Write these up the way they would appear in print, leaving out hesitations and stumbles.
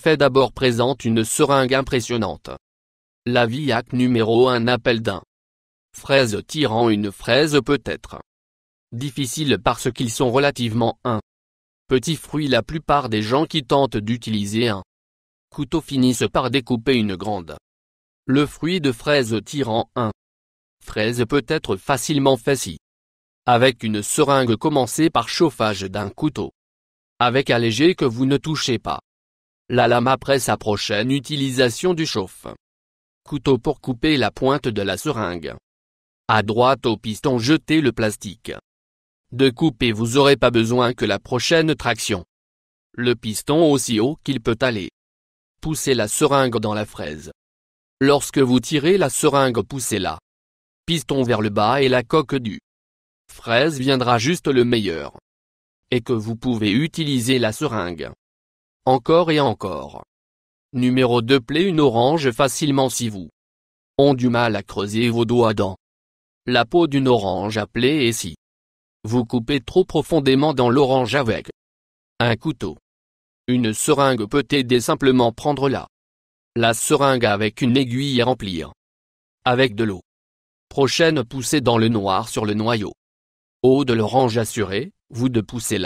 fait d'abord présente une seringue impressionnante. La Viac numéro 1 appel d'un. Fraise tirant une fraise peut être difficile parce qu'ils sont relativement un petit fruit. La plupart des gens qui tentent d'utiliser un couteau finissent par découper une grande. Le fruit de fraise tirant un fraise peut être facilement fait si avec une seringue. Commencez par chauffage d'un couteau avec allégé que vous ne touchez pas la lame après sa prochaine utilisation du chauffe-couteau pour couper la pointe de la seringue. À droite au piston, jetez le plastique de couper. Vous aurez pas besoin que la prochaine traction le piston aussi haut qu'il peut aller. Poussez la seringue dans la fraise. Lorsque vous tirez la seringue, poussez-la piston vers le bas et la coque du fraise viendra juste le meilleur. Et que vous pouvez utiliser la seringue encore et encore. Numéro 2. Plaie une orange facilement si vous ont du mal à creuser vos doigts dans la peau d'une orange à plaie et si vous coupez trop profondément dans l'orange avec un couteau. Une seringue peut aider. Simplement prendre la seringue avec une aiguille et remplir avec de l'eau. Prochaine, poussez dans le noir sur le noyau haut de l'orange. Assurez-vous de pousser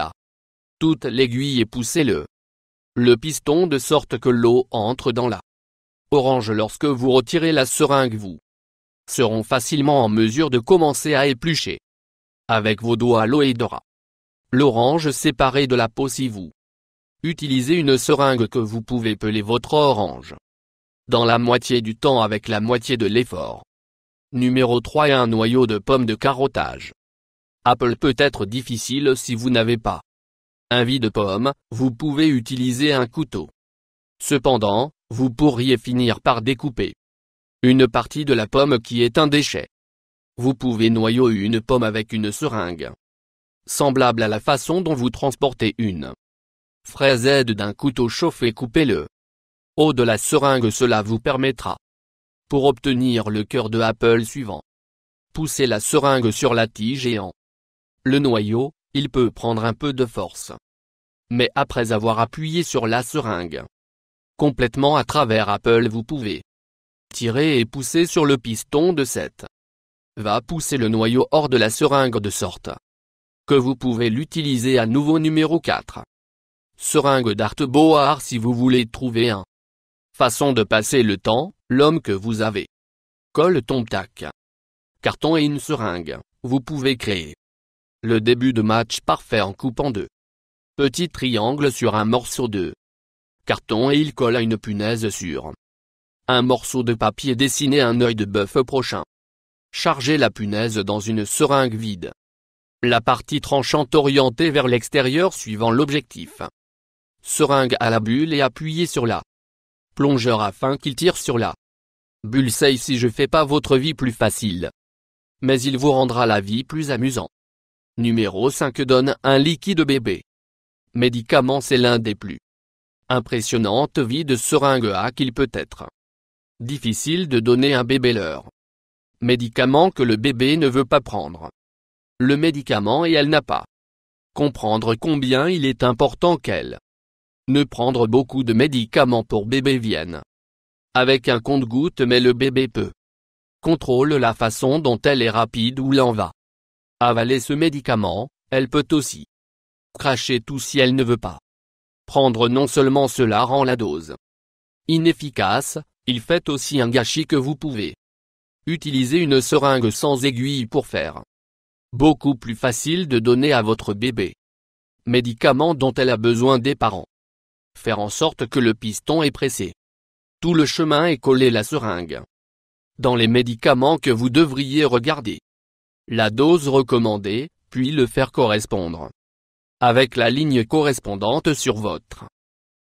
toute l'aiguille et poussez le piston de sorte que l'eau entre dans la orange. Lorsque vous retirez la seringue, vous seront facilement en mesure de commencer à éplucher avec vos doigts l'eau et l'orange séparée de la peau. Si vous utilisez une seringue, que vous pouvez peler votre orange dans la moitié du temps avec la moitié de l'effort. Numéro 3. Un noyau de pomme de carottage. Apple peut être difficile si vous n'avez pas un vis de pomme. Vous pouvez utiliser un couteau. Cependant, vous pourriez finir par découper une partie de la pomme qui est un déchet. Vous pouvez noyer une pomme avec une seringue, semblable à la façon dont vous transportez une fraise. Aide d'un couteau chauffé. Coupez le haut de la seringue. Cela vous permettra pour obtenir le cœur de Apple suivant. Poussez la seringue sur la tige et en le noyau. Il peut prendre un peu de force. Mais après avoir appuyé sur la seringue complètement à travers Apple, vous pouvez tirer et pousser sur le piston de cette va pousser le noyau hors de la seringue de sorte que vous pouvez l'utiliser à nouveau. Numéro 4. Seringue d'Art-Board. Si vous voulez trouver un façon de passer le temps, l'homme que vous avez colle, tombe, tac, carton et une seringue, vous pouvez créer le début de match parfait en coupant deux petits triangles sur un morceau de carton et il colle à une punaise sur un morceau de papier. Dessinez un œil de bœuf prochain. Chargez la punaise dans une seringue vide. La partie tranchante orientée vers l'extérieur suivant l'objectif. Seringue à la bulle et appuyez sur la plongeur afin qu'il tire sur la bulle. Si je fais pas votre vie plus facile, mais il vous rendra la vie plus amusant. Numéro 5. Donne un liquide bébé. Médicament. C'est l'un des plus impressionnantes vies de seringue à qu'il peut être difficile de donner un bébé leur médicament que le bébé ne veut pas prendre le médicament et elle n'a pas comprendre combien il est important qu'elle ne prendre beaucoup de médicaments pour bébé vienne avec un compte-gouttes, mais le bébé peut contrôle la façon dont elle est rapide ou l'en va avaler ce médicament. Elle peut aussi cracher tout si elle ne veut pas prendre. Non seulement cela rend la dose inefficace, il fait aussi un gâchis que vous pouvez utiliser une seringue sans aiguille pour faire beaucoup plus facile de donner à votre bébé médicament dont elle a besoin des parents. Faire en sorte que le piston est pressé tout le chemin et coller la seringue dans les médicaments que vous devriez regarder la dose recommandée, puis le faire correspondre avec la ligne correspondante sur votre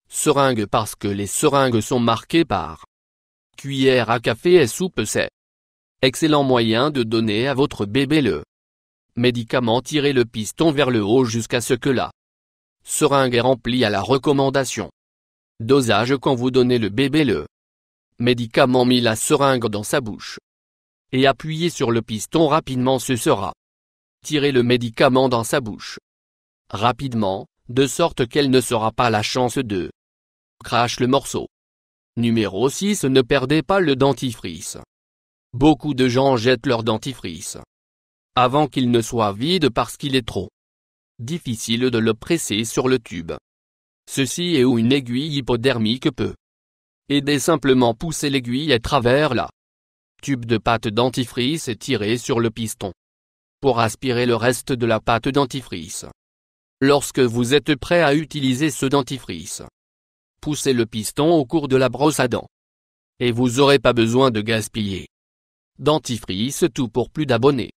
seringue. Parce que les seringues sont marquées par cuillère à café et soupe, c'est excellent moyen de donner à votre bébé le médicament. Tirez le piston vers le haut jusqu'à ce que la seringue est remplie à la recommandation dosage. Quand vous donnez le bébé le médicament, mis la seringue dans sa bouche et appuyez sur le piston rapidement. Ce sera tirer le médicament dans sa bouche rapidement, de sorte qu'elle ne saura pas la chance de Crache le morceau. Numéro 6. Ne perdez pas le dentifrice. Beaucoup de gens jettent leur dentifrice avant qu'il ne soit vide parce qu'il est trop difficile de le presser sur le tube. Ceci est où une aiguille hypodermique peut aider, simplement pousser l'aiguille à travers la tube de pâte dentifrice et tirer sur le piston pour aspirer le reste de la pâte dentifrice. Lorsque vous êtes prêt à utiliser ce dentifrice, poussez le piston au cours de la brosse à dents. Et vous n'aurez pas besoin de gaspiller dentifrice tout pour plus d'abonnés.